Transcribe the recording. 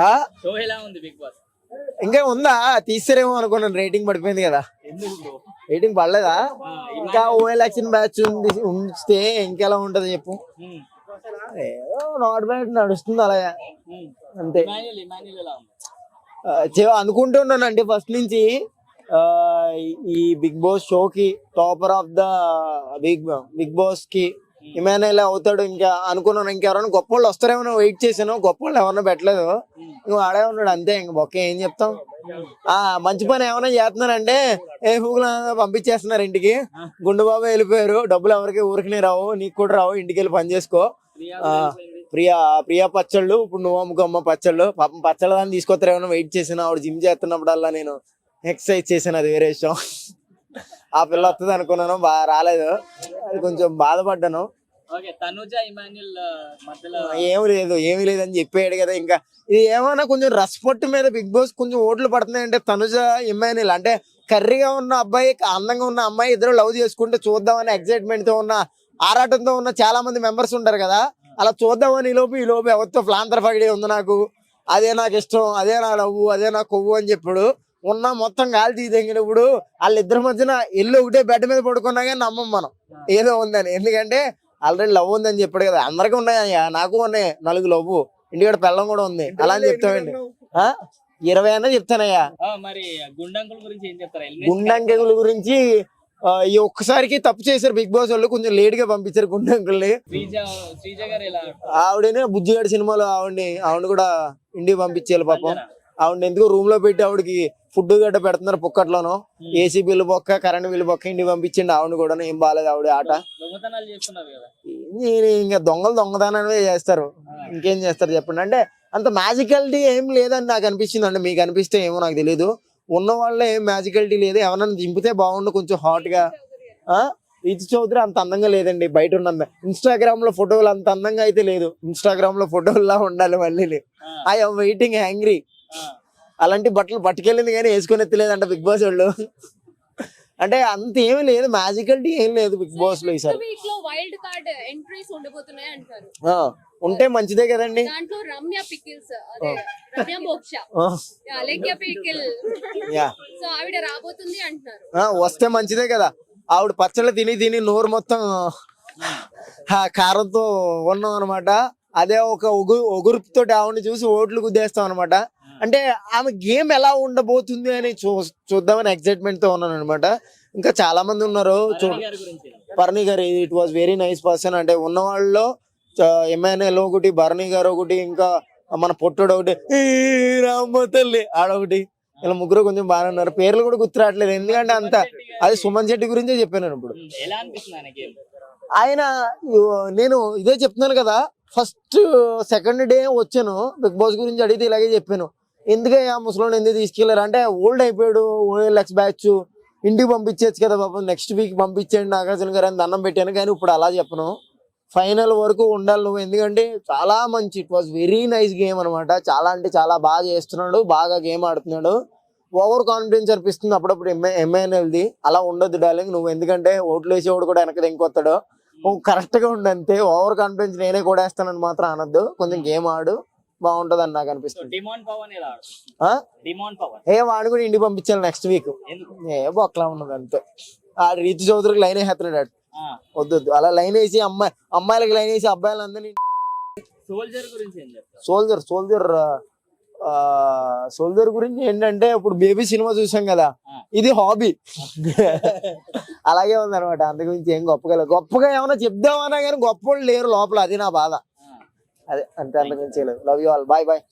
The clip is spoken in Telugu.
ఆ షో ఎలా ఉంది బిగ్ బాస్? ఇంకా ఉందా? తీస్తారేమో అనుకున్నాను, రేటింగ్ పడిపోయింది కదా. ఎందుకు బ్రో? రేటింగ్ పడలేదా? ఇంకా ఓ ఎలక్షన్ బ్యాచ్ ఉంచితే ఇంకెలా ఉంటది చెప్పు. ఏదో నాట్ బ్యాడ్ నడుస్తుంది అలాగా, అంతే. ఇమాన్యుల్ ఎలా ఉంది? అనుకుంటున్నాను అంటే ఫస్ట్ నుంచి ఆ, ఈ బిగ్ బాస్ షోకి topper of the Bigg Boss కి ఇమానుయల్ అవుతాడు ఇంకా అనుకున్నాను. ఇంకెవరైనా గొప్ప వాళ్ళు వస్తారేమో వెయిట్ చేశాను, గొప్ప వాళ్ళు ఎవరన్నా పెట్టలేదు. ఇంకో ఆడే ఉన్నాడు అంతే. ఇంక బొక్క ఏం చెప్తాం. మంచి పని ఏమైనా చేస్తున్నారంటే ఫూగులు పంపించేస్తున్నారు ఇంటికి. గుండు బాబు వెళ్ళిపోయారు, డబ్బులు ఎవరికి ఊరికి రావు, నీకు కూడా రావు, ఇంటికి వెళ్ళి పని చేసుకో. ప్రియా పచ్చళ్ళు ఇప్పుడు నువ్వు అమ్ముకోమ్మ పచ్చళ్ళు. పాపం పచ్చళ్ళు దాన్ని తీసుకొస్తారేమో వెయిట్ చేసాను. ఆవిడ జిమ్ చేస్తున్నప్పుడల్లా నేను ఎక్సర్సైజ్ చేశాను, అది వేరే విషయం. ఆ పిల్ల వస్తుంది అనుకున్నాను, బాగా రాలేదు, అది కొంచెం బాధపడ్డాను. ఏమీ లేదని చెప్పాడు కదా. ఇంకా ఇది ఏమన్నా కొంచెం రస్పొట్టు మీద బిగ్ బాస్ కొంచెం ఓట్లు పడుతున్నాయి అంటే తనుజ ఇమాన్యుల్ అంటే కర్రీగా ఉన్న అబ్బాయి అందంగా ఉన్న అమ్మాయి ఇద్దరు లవ్ చేసుకుంటే చూద్దామని ఎక్సైట్మెంట్ తో ఉన్న ఆరాటంతో ఉన్న చాలా మంది మెంబర్స్ ఉంటారు కదా. అలా చూద్దామని ఈ లోపు ఎవరితో ఫ్లాంతర్ పగిడి ఉంది నాకు, అదే నాకు ఇష్టం, అదే నా లవ్, అదే నా కొవ్వు అని చెప్పాడు. ఉన్న మొత్తం గాలి తీదెంగినప్పుడు వాళ్ళిద్దరి మధ్యన ఎల్లు ఒకటే బెడ్ మీద పడుకున్నా కానీ నమ్మం మనం ఏదో ఉందని. ఎందుకంటే ఆల్రెడీ లవ్ ఉందని చెప్పాడు కదా. అందరికీ ఉన్నాయా, నాకు ఉన్నాయి 4 లవ్, ఇంటికాడ పెళ్ళం కూడా ఉంది. అలా అని చెప్తామండి. 20 అన్నా చెప్తానయ్యా. మరి గుండంకుల గురించి ఏం చెప్తారా? గుండంకుల గురించి ఈ ఒక్కసారికి తప్పు చేశారు బిగ్ బాస్ వాళ్ళు, కొంచెం లేట్ గా పంపించారు గుండంకుల్ని. ఆవిడనే బుజ్జిగాడి సినిమాలో ఆవిడ కూడా ఇంటికి పంపించేయాలి పాపం. ఆవిడ ఎందుకు రూమ్ లో పెట్టి ఆవిడకి ఫుడ్ గడ్డ పెడుతున్నారు పుక్కట్లోనూ. ఏసీ బిల్లు బొక్క, కరెంట్ బిల్లు బొక్క, ఇంటికి పంపించండి. ఆవిడ కూడా ఏం బాగాలేదు ఆవిడ ఆట. ఇంకా దొంగతనాలే చేస్తారు, ఇంకేం చేస్తారు చెప్పండి. అంటే అంత మ్యాజికాలిటీ ఏం లేదని నాకు అనిపించింది. అంటే మీకు అనిపిస్తే ఏమో నాకు తెలీదు. ఉన్న వాళ్ళే ఏం మ్యాజికాలిటీ లేదు. ఎవరన్నా దింపితే బాగుండు కొంచెం హాట్ గా. రీతు చౌదరి అంత అందంగా లేదండి బయట ఉన్న. ఇన్స్టాగ్రామ్ లో ఫోటోలు అంత అందంగా అయితే లేదు. ఇన్స్టాగ్రామ్ లో ఫోటోల్లా ఉండాలి మళ్ళీ. I'm waiting hangry. అలాంటి బట్టలు పట్టుకెళ్ళింది కానీ వేసుకొని ఎత్తలేదంట బిగ్ బాస్ వాళ్ళు. అంటే అంత ఏమీ లేదు, మ్యాజికాలిటీ ఏం లేదు బిగ్ బాస్ లో ఈసారి. ఉంటే మంచిదే కదండి. వస్తే మంచిదే కదా. ఆవిడ పచ్చళ్ళు తిని నోరు మొత్తం కారంతో ఉన్నాం అనమాట. అదే ఒక ఒగురుతో ఆవిడని చూసి ఓట్లు గుద్దేస్తాం అనమాట. అంటే ఆమె గేమ్ ఎలా ఉండబోతుంది అని చూద్దామని ఎక్సైట్మెంట్ తో ఉన్నాను అనమాట. ఇంకా చాలా మంది ఉన్నారు. Bharani garu it was very nice person. అంటే ఉన్న వాళ్ళలో ఇమాన్యుల్ ఒకటి, భరణి గారు ఒకటి, ఇంకా మన పొట్టుడు ఒకటి, రామ్మ తల్లి ఆడొకటి, ఇలా ముగ్గురు కొంచెం బాగానే ఉన్నారు. పేర్లు కూడా గుర్తురావట్లేదు ఎందుకంటే అంత. అది సుమన్ శెట్టి గురించే చెప్పాను ఇప్పుడు. ఆయన నేను ఇదే చెప్తున్నాను కదా, ఫస్ట్ సెకండ్ డే వచ్చాను బిగ్ బాస్ గురించి అడిగితే ఇలాగే చెప్పాను. ఎందుకయ్యా ముసలోని ఎందుకు తీసుకెళ్లారు అంటే ఓల్డ్ అయిపోయాడు, OLX బ్యాచ్, ఇంటికి పంపించచ్చు కదా బాబు, నెక్స్ట్ వీక్ పంపించండి నాగార్జున గారు అని దండం పెట్టాను. కానీ ఇప్పుడు అలా చెప్పను, ఫైనల్ వరకు ఉండాలి నువ్వు. ఎందుకంటే చాలా మంచి, it was very nice game అనమాట. చాలా అంటే చాలా బాగా చేస్తున్నాడు, బాగా గేమ్ ఆడుతున్నాడు. ఓవర్ కాన్ఫిడెన్స్ అనిపిస్తుంది అప్పుడప్పుడు MNLది. అలా ఉండొద్దు డార్లింగ్ నువ్వు, ఎందుకంటే ఓట్లు వేసేవాడు కూడా వెనక ఇంకొస్తాడు. నువ్వు కరెక్ట్ గా ఉండంతే. ఓవర్ కాన్ఫిడెన్స్ నేనే కూడా వేస్తానని మాత్రం అనొద్దు. కొంచెం గేమ్ ఆడు, బాగుంటది అని నాకు అనిపిస్తుంది. వాడు కూడా ఇంటికి పంపించాలి నెక్స్ట్ వీక్. బొక్కలా ఉన్నది అంతే. ఆ రీతు చౌదరికి లైన్ వేసేస్తున్నాడు. వద్దు అలా లైన్ వేసి అమ్మాయిలకి లైన్ వేసి అబ్బాయిలందరినీ. సోల్జర్ గురించి ఏంటంటే ఇప్పుడు బేబీ సినిమా చూసాం కదా, ఇది హాబీ. అలాగే ఉంది అనమాట. అంత గురించి ఏం గొప్పగా ఏమైనా చెప్దామన్నా కానీ గొప్ప వాళ్ళు లేరు లోపల, అది నా బాధ. అదే అంతే, అంతకుమించి లేదు. Love you all, bye bye.